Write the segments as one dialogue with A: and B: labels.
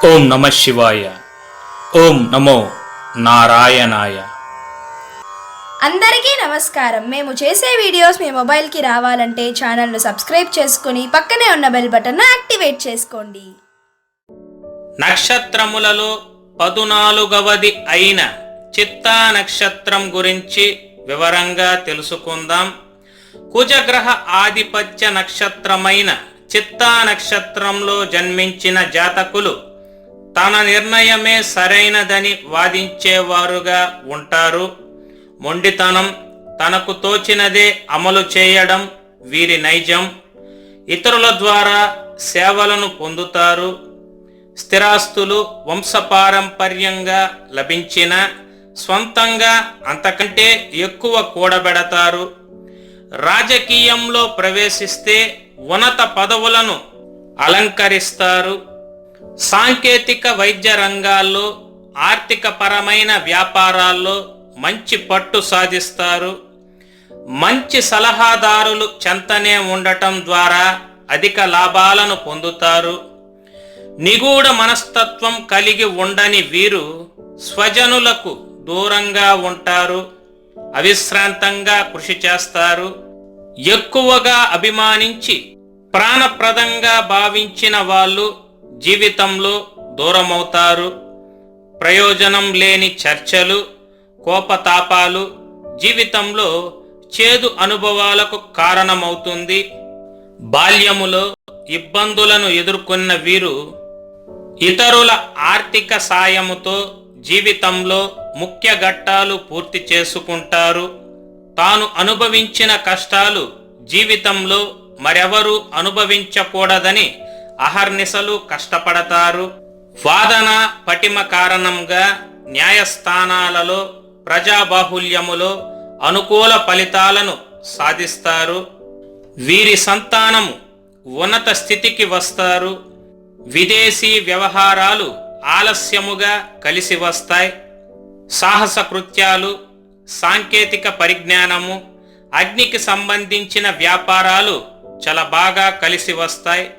A: ఓం నమ శివాయ. ఓం నమో నారాయణాయ.
B: అందరికీ నమస్కారం. మేము చేసే వీడియోస్ మీ మొబైల్కి రావాలంటే ఛానల్ను సబ్స్క్రైబ్ చేసుకుని పక్కనే ఉన్న బెల్ బటన్ను యాక్టివేట్ చేసుకోండి.
A: నక్షత్రములలో 14వది అయిన చిత్తా నక్షత్రం గురించి వివరంగా తెలుసుకుందాం. కుజగ్రహ ఆధిపత్య నక్షత్రమైన చిత్తా నక్షత్రంలో జన్మించిన జాతకులు తన నిర్ణయమే సరైనదని వాదించేవారుగా ఉంటారు. మొండితనం, తనకు తోచినదే అమలు చేయడం వీరి నైజం. ఇతరుల ద్వారా సేవలను పొందుతారు. స్థిరాస్తులు వంశపారంపర్యంగా లభించిన స్వంతంగా అంతకంటే ఎక్కువ కూడబెడతారు. రాజకీయంలో ప్రవేశిస్తే ఉన్నత పదవులను అలంకరిస్తారు. సాంకేతిక వైద్య రంగాల్లో, ఆర్థిక పరమైన వ్యాపారాల్లో మంచి పట్టు సాధిస్తారు. మంచి సలహాదారులు చెంతనే ఉండటం ద్వారా అధిక లాభాలను పొందుతారు. నిగూఢ మనస్తత్వం కలిగి ఉండని వీరు స్వజనులకు దూరంగా ఉంటారు. అవిశ్రాంతంగా కృషి చేస్తారు. ఎక్కువగా అభిమానించి ప్రాణప్రదంగా భావించిన వాళ్ళు జీవితంలో దూరమవుతారు. ప్రయోజనం లేని చర్చలు, కోపతాపాలు జీవితంలో చేదు అనుభవాలకు కారణమవుతుంది. బాల్యములో ఇబ్బందులను ఎదుర్కొన్న వీరు ఇతరుల ఆర్థిక సాయముతో జీవితంలో ముఖ్య ఘట్టాలు పూర్తి చేసుకుంటారు. తాను అనుభవించిన కష్టాలు జీవితంలో మరెవరూ అనుభవించకూడదని అహర్నిశలు కష్టపడతారు. వాదన పటిమ కారణంగా న్యాయస్థానాలలో, ప్రజాబాహుల్యములో అనుకూల ఫలితాలను సాధిస్తారు. వీరి సంతానము ఉన్నత స్థితికి వస్తారు. విదేశీ వ్యవహారాలు ఆలస్యముగా కలిసి వస్తాయి. సాహస కృత్యాలు, సాంకేతిక పరిజ్ఞానము, అగ్నికి సంబంధించిన వ్యాపారాలు చాలా బాగా కలిసి వస్తాయి.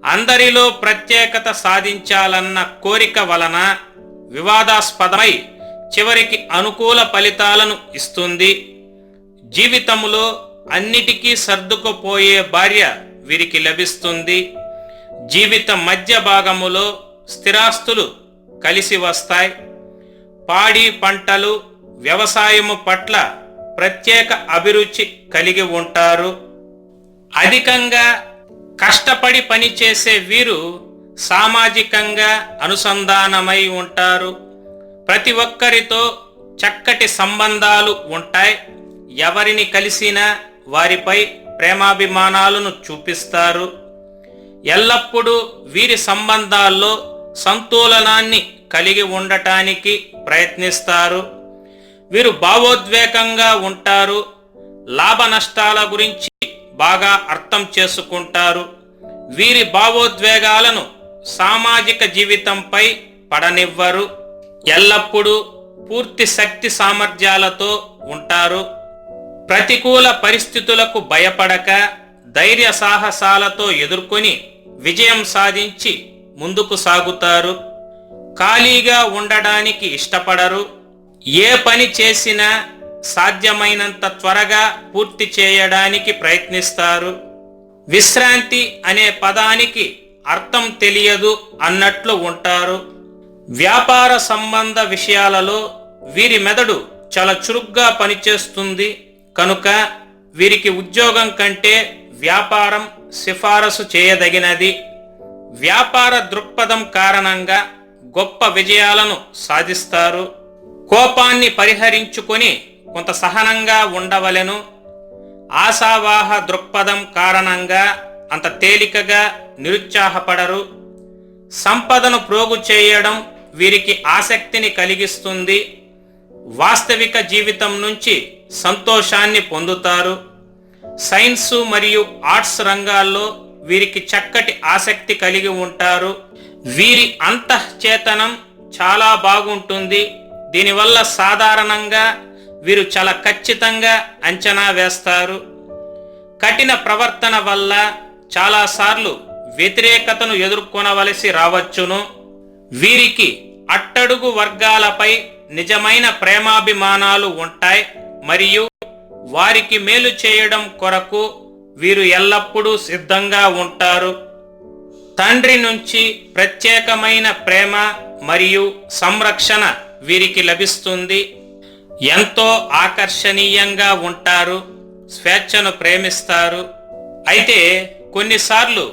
A: అందరిలో ప్రత్యేకత సాధించాలన్న కోరిక వలన వివాదాస్పదమై చివరికి అనుకూల ఫలితాలను ఇస్తుంది. జీవితంలో అన్నిటికీ సర్దుకుపోయే భార్య వీరికి లభిస్తుంది. జీవిత మధ్య భాగములో స్థిరాస్తులు కలిసి వస్తాయి. పాడి పంటలు, వ్యవసాయము పట్ల ప్రత్యేక అభిరుచి కలిగి ఉంటారు. అధికంగా కష్టపడి పనిచేసే వీరు సామాజికంగా అనుసంధానమై ఉంటారు. ప్రతి ఒక్కరితో చక్కటి సంబంధాలు ఉంటాయి. ఎవరిని కలిసినా వారిపై ప్రేమాభిమానాలను చూపిస్తారు. ఎల్లప్పుడూ వీరి సంబంధాల్లో సంతులనాన్ని కలిగి ఉండటానికి ప్రయత్నిస్తారు. వీరు భావోద్వేగంగా ఉంటారు. లాభ నష్టాల గురించి బాగా అర్థం చేసుకుంటారు. వీరి భావోద్వేగాలను సామాజిక జీవితంపై పడనివ్వరు. ఎల్లప్పుడూ పూర్తి శక్తి సామర్థ్యాలతో ఉంటారు. ప్రతికూల పరిస్థితులకు భయపడక ధైర్య సాహసాలతో ఎదుర్కొని విజయం సాధించి ముందుకు సాగుతారు. ఖాళీగా ఉండడానికి ఇష్టపడరు. ఏ పని చేసినా సాధ్యమైనంత త్వరగా పూర్తి చేయడానికి ప్రయత్నిస్తారు. విశ్రాంతి అనే పదానికి అర్థం తెలియదు అన్నట్లు ఉంటారు. వ్యాపార సంబంధ విషయాలలో వీరి మెదడు చాలా చురుగ్గా పనిచేస్తుంది కనుక వీరికి ఉద్యోగం కంటే వ్యాపారం సిఫారసు చేయదగినది. వ్యాపార దృక్పథం కారణంగా గొప్ప విజయాలను సాధిస్తారు. కోపాన్ని పరిహరించుకొని కొంత సహనంగా ఉండవలెను. ఆశావాహ దృక్పథం కారణంగా అంత తేలికగా నిరుత్సాహపడరు. సంపదను ప్రోగు చేయడం వీరికి ఆసక్తిని కలిగిస్తుంది. వాస్తవిక జీవితం నుంచి సంతోషాన్ని పొందుతారు. సైన్సు మరియు ఆర్ట్స్ రంగాల్లో వీరికి చక్కటి ఆసక్తి కలిగి ఉంటారు. వీరి అంతఃచేతనం చాలా బాగుంటుంది. దీనివల్ల సాధారణంగా వీరు చాలా ఖచ్చితంగా అంచనా వేస్తారు. కఠిన ప్రవర్తన వల్ల చాలాసార్లు వ్యతిరేకతను ఎదుర్కొనవలసి రావచ్చును. వీరికి అట్టడుగు వర్గాలపై నిజమైన ప్రేమాభిమానాలు ఉంటాయి మరియు వారికి మేలు చేయడం కొరకు వీరు ఎల్లప్పుడూ సిద్ధంగా ఉంటారు. తండ్రి నుంచి ప్రత్యేకమైన ప్రేమ మరియు సంరక్షణ వీరికి లభిస్తుంది. ఎంతో ఆకర్షణీయంగా ఉంటారు, స్వేచ్ఛను ప్రేమిస్తారు. అయితే కొన్నిసార్లు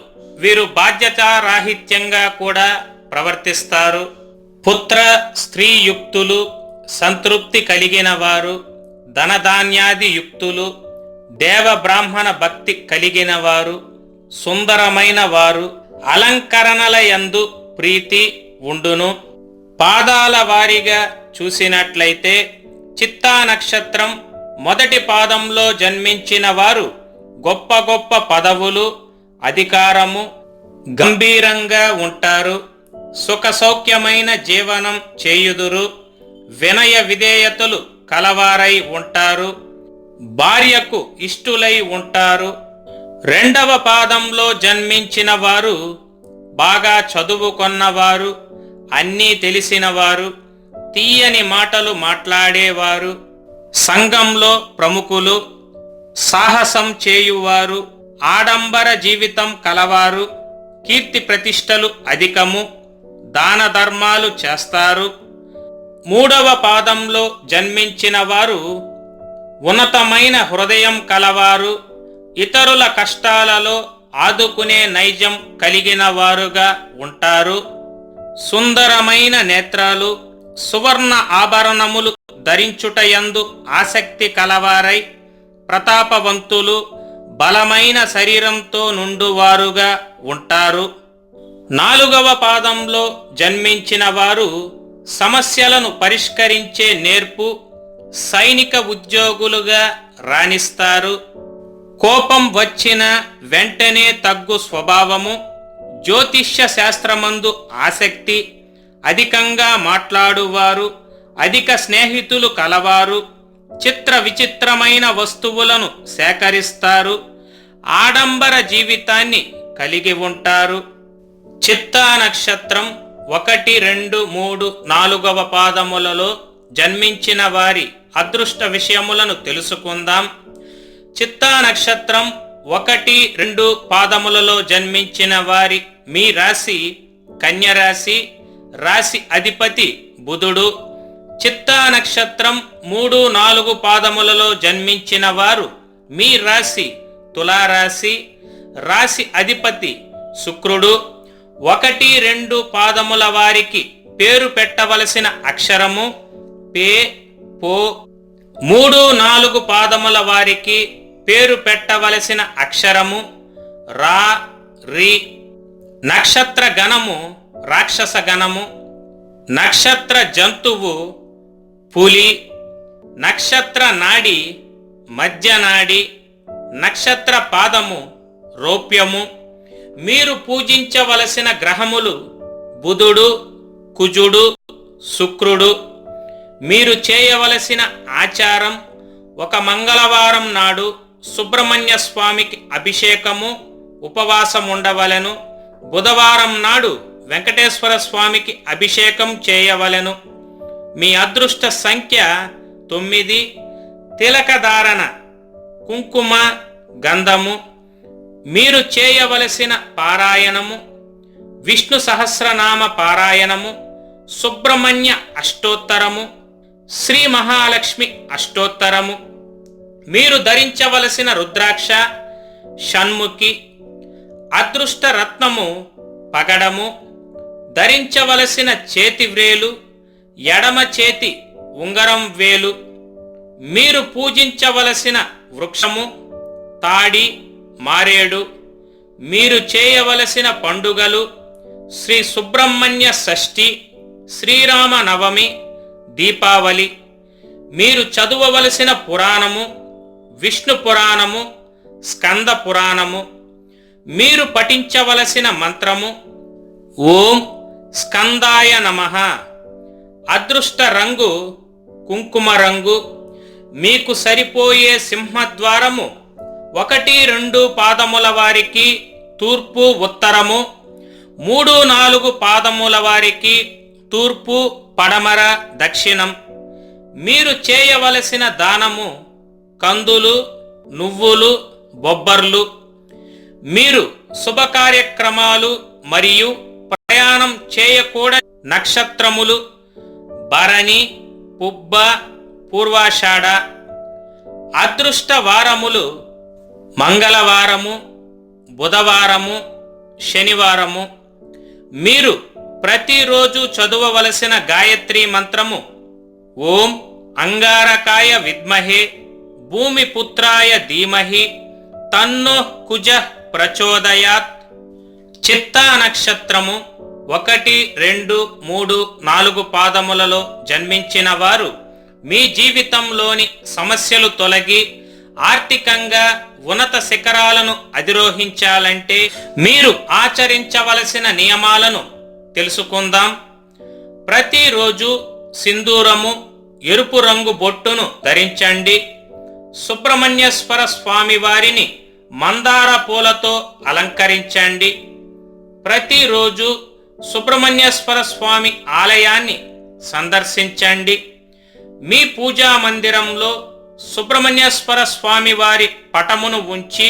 A: వీరు బాధ్యతారాహిత్యంగా కూడా ప్రవర్తిస్తారు. పుత్ర స్త్రీయుక్తులు, సంతృప్తి కలిగిన వారు, ధనధాన్యాది యుక్తులు, దేవ బ్రాహ్మణ భక్తి కలిగిన వారు, సుందరమైన వారు, అలంకరణల యందు ప్రీతి ఉండును. పాదాల వారీగా చూసినట్లయితే చిత్తా నక్షత్రం మొదటి పాదంలో జన్మించిన వారు గొప్ప గొప్ప పదవులు, అధికారము, గంభీరంగా ఉంటారు. సుఖ సౌఖ్యమైన జీవనం చేయుదురు. వినయ విధేయతలు కలవారై ఉంటారు. భార్యకు ఇష్టులై ఉంటారు. రెండవ పాదంలో జన్మించిన వారు బాగా చదువుకొన్నవారు, అన్నీ తెలిసినవారు, తీయని మాటలు మాట్లాడేవారు, సంఘంలో ప్రముఖులు, సాహసం చేయువారు, ఆడంబర జీవితం కలవారు, కీర్తి ప్రతిష్టలు అధికము, దాన ధర్మాలు చేస్తారు. మూడవ పాదంలో జన్మించిన వారు ఉన్నతమైన హృదయం కలవారు, ఇతరుల కష్టాలలో ఆదుకునే నైజం కలిగిన వారుగా ఉంటారు. సుందరమైన నేత్రాలు, సువర్ణ ఆభరణములు ధరించుటయందు ఆసక్తి కలవారై ప్రతాపవంతులు, బలమైన శరీరంతో నుండువారుగా ఉంటారు. నాలుగవ పాదంలో జన్మించిన వారు సమస్యలను పరిష్కరించే నేర్పు, సైనిక ఉద్యోగులుగా రాణిస్తారు. కోపం వచ్చిన వెంటనే తగ్గు స్వభావము, జ్యోతిష్య శాస్త్రమందు ఆసక్తి, అధికంగా మాట్లాడువారు, అధిక స్నేహితులు కలవారు, చిత్ర విచిత్రమైన వస్తువులను సేకరిస్తారు, ఆడంబర జీవితాన్ని కలిగి ఉంటారు. చిత్తా నక్షత్రం 1, 2, 3, 4వ పాదములలో జన్మించిన వారి అదృష్ట విషయములను తెలుసుకుందాం. చిత్తా నక్షత్రం 1, 2 పాదములలో జన్మించిన వారి మీ రాశి కన్యరాశి, రాశి అధిపతి బుధుడు. చిత్తా నక్షత్రం 3, 4 పాదములలో జన్మించిన వారు మీ రాశి తులారాశి, రాశి అధిపతి శుక్రుడు. 1, 2 పాదముల వారికి పేరు పెట్టవలసిన అక్షరము పే, పో. 3, 4 పాదముల వారికి పేరు పెట్టవలసిన అక్షరము రా, రి. నక్షత్ర గణము రాక్షస గణము. నక్షత్ర జంతువు పులి. నక్షత్ర నాడి మధ్య నాడి. నక్షత్ర పాదము రౌప్యము. మీరు పూజించవలసిన గ్రహములు బుధుడు, కుజుడు, శుక్రుడు. మీరు చేయవలసిన ఆచారం ఒక మంగళవారం నాడు సుబ్రహ్మణ్య స్వామికి అభిషేకము, ఉపవాసం ఉండవలెను. బుధవారం నాడు వెంకటేశ్వర స్వామికి అభిషేకం చేయవలెను. మీ అదృష్ట సంఖ్య 9. తిలకధారణ కుంకుమ, గంధము. మీరు చేయవలసిన పారాయణము విష్ణు సహస్రనామ పారాయణము, సుబ్రహ్మణ్య అష్టోత్తరము, శ్రీ మహాలక్ష్మి అష్టోత్తరము. మీరు ధరించవలసిన రుద్రాక్ష షణ్ముఖి. అదృష్ట రత్నము పగడము. ధరించవలసిన చేతి వ్రేలు ఎడమ చేతి ఉంగరం వేలు. మీరు పూజించవలసిన వృక్షము తాడి, మారేడు. మీరు చేయవలసిన పండుగలు శ్రీ సుబ్రహ్మణ్య షష్ఠి, శ్రీరామ నవమి, దీపావళి. మీరు చదువవలసిన పురాణము విష్ణు పురాణము, స్కంద పురాణము. మీరు పఠించవలసిన మంత్రము ఓం స్కందాయ నమః. అదృష్ట రంగు కుంకుమ రంగు. మీకు సరిపోయే సింహద్వారము 1, 2 పాదముల వారికి తూర్పు, ఉత్తరము. 3-4 పాదముల వారికి తూర్పు, పడమర, దక్షిణం. మీరు చేయవలసిన దానము కందులు, నువ్వులు, బొబ్బర్లు. మీరు శుభకార్యక్రమాలు మరియు ప్రయాణం చేయకూడని నక్షత్రములు భరణి, పుబ్బ, పూర్వాషాఢ. అదృష్ట వారములు మంగళవారము, బుధవారము, శనివారము. మీరు ప్రతిరోజు చదవవలసిన గాయత్రి మంత్రము ఓం అంగారకాయ విద్మహే భూమిపుత్రాయ ధీమహి తన్నో కుజ ప్రచోదయాత్. చిత్తా నక్షత్రము 1, 2, 3, 4 పాదములలో జన్మించిన వారు మీ జీవితంలోని సమస్యలు తొలగి ఆర్థికంగా ఉన్నత శిఖరాలను అధిరోహించాలంటే మీరు ఆచరించవలసిన నియమాలను తెలుసుకుందాం. ప్రతిరోజు సింధూరము, ఎరుపు రంగు బొట్టును ధరించండి. సుబ్రహ్మణ్యేశ్వర స్వామి వారిని మందార పూలతో అలంకరించండి. ప్రతిరోజు సుబ్రహ్మణ్యేశ్వర స్వామి ఆలయాన్ని సందర్శించండి. మీ పూజా మందిరంలో సుబ్రహ్మణ్యేశ్వర స్వామి వారి పటమును ఉంచి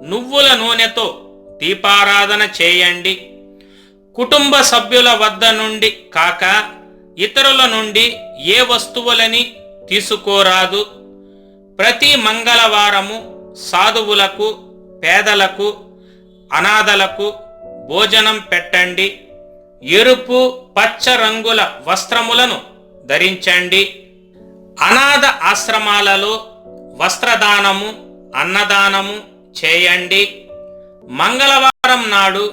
A: నువ్వుల నూనెతో దీపారాధన చేయండి. కుటుంబ సభ్యుల వద్ద నుండి కాక ఇతరుల నుండి ఏ వస్తువులని తీసుకోరాదు. ప్రతి మంగళవారము సాధువులకు, పేదలకు, అనాథలకు భోజనం పెట్టండి. ఎరుపు, పచ్చ రంగుల వస్త్రములను ధరించండి. అనాథ ఆశ్రమాలలో వస్త్రదానము, అన్నదానము చేయండి. మంగళవారం నాడు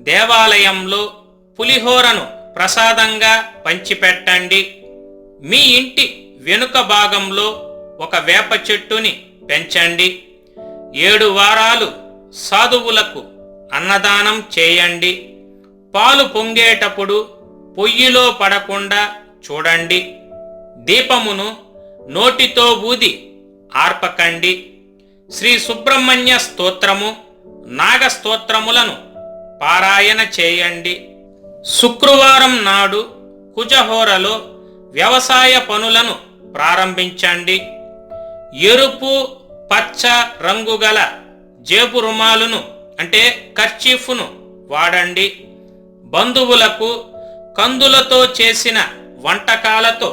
A: దేవాలయంలో పులిహోరను ప్రసాదంగా పంచిపెట్టండి. మీ ఇంటి వెనుక భాగంలో ఒక వేప చెట్టుని పెంచండి. 7 వారాలు సాధువులకు అన్నదానం చేయండి. పాలు పొంగేటప్పుడు పొయ్యిలో పడకుండా చూడండి. దీపమును నోటితో ఊది ఆర్పకండి. శ్రీ సుబ్రహ్మణ్య స్తోత్రము, నాగ స్తోత్రములను పారాయణ చేయండి. శుక్రవారం నాడు కుజహోరలో వ్యవసాయ పనులను ప్రారంభించండి. ఎరుపు, పచ్చ రంగు గల జేబు రుమాలును అంటే కర్చీఫ్ను వాడండి. బంధువులకు కందులతో చేసిన వంటకాలతో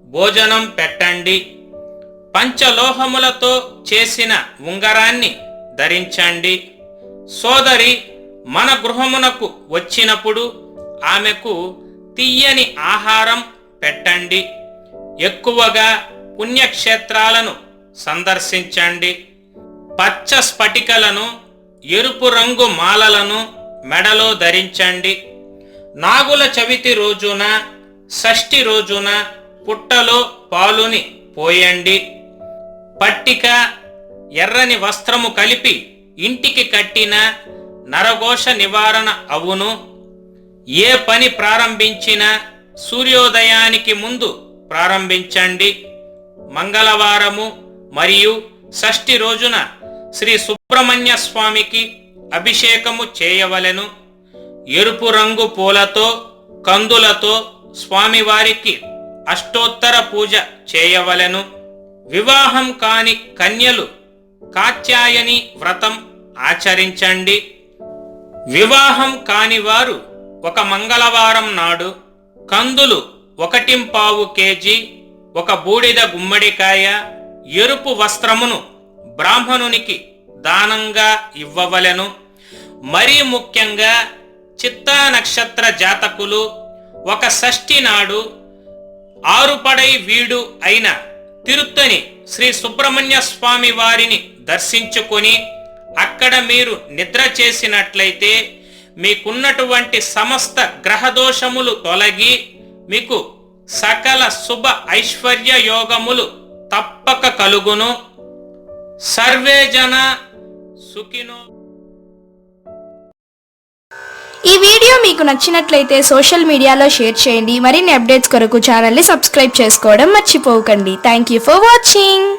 A: భోజనం పెట్టండి. పంచలోహములతో చేసిన ఉంగరాన్ని ధరించండి. సోదరి మన గృహమునకు వచ్చినప్పుడు ఆమెకు తియ్యని ఆహారం పెట్టండి. ఎక్కువగా పుణ్యక్షేత్రాలను సందర్శించండి. పచ్చ స్ఫటికలను, ఎరుపు రంగు మాలలను మెడలో ధరించండి. నాగుల చవితి రోజున, షష్ఠి రోజున పుట్టలో పాలుని పోయండి. పట్టిక, ఎర్రని వస్త్రము కలిపి ఇంటికి కట్టిన నరఘోష నివారణ అవును. ఏ పని ప్రారంభించినా సూర్యోదయానికి ముందు ప్రారంభించండి. మంగళవారము మరియు షష్ఠి రోజున శ్రీ సుబ్రహ్మణ్య స్వామికి అభిషేకము చేయవలెను. ఎరుపు రంగు పూలతో, కందులతో స్వామివారికి అష్టోత్తర పూజ చేయవలెను. వివాహం కాని కన్యలు కాత్యాయని వ్రతం ఆచరించండి. వివాహం కాని వారు ఒక మంగళవారం నాడు కందులు 1.25 కేజీ, ఒక బూడిద గుమ్మడికాయ, ఎరుపు వస్త్రమును బ్రాహ్మణునికి దానంగా ఇవ్వవలెను. మరీ ముఖ్యంగా చిత్తా నక్షత్ర జాతకులు ఒక షష్ఠి నాడు ఆరుపడై వీడు అయిన తిరుత్తని శ్రీ సుబ్రహ్మణ్య స్వామి వారిని దర్శించుకొని అక్కడ మీరు నిద్ర చేసినట్లయితే మీకున్నటువంటి సమస్త గ్రహదోషములు తొలగి మీకు సకల శుభ ఐశ్వర్య యోగములు తప్పక కలుగును. సర్వే జన సుఖినో.
B: ఈ వీడియో మీకు నచ్చినట్లయితే సోషల్ మీడియాలో షేర్ చేయండి. మరిన్ని అప్డేట్స్ కొరకు ఛానల్ని సబ్స్క్రైబ్ చేసుకోవడం మర్చిపోకండి. Thank you for watching.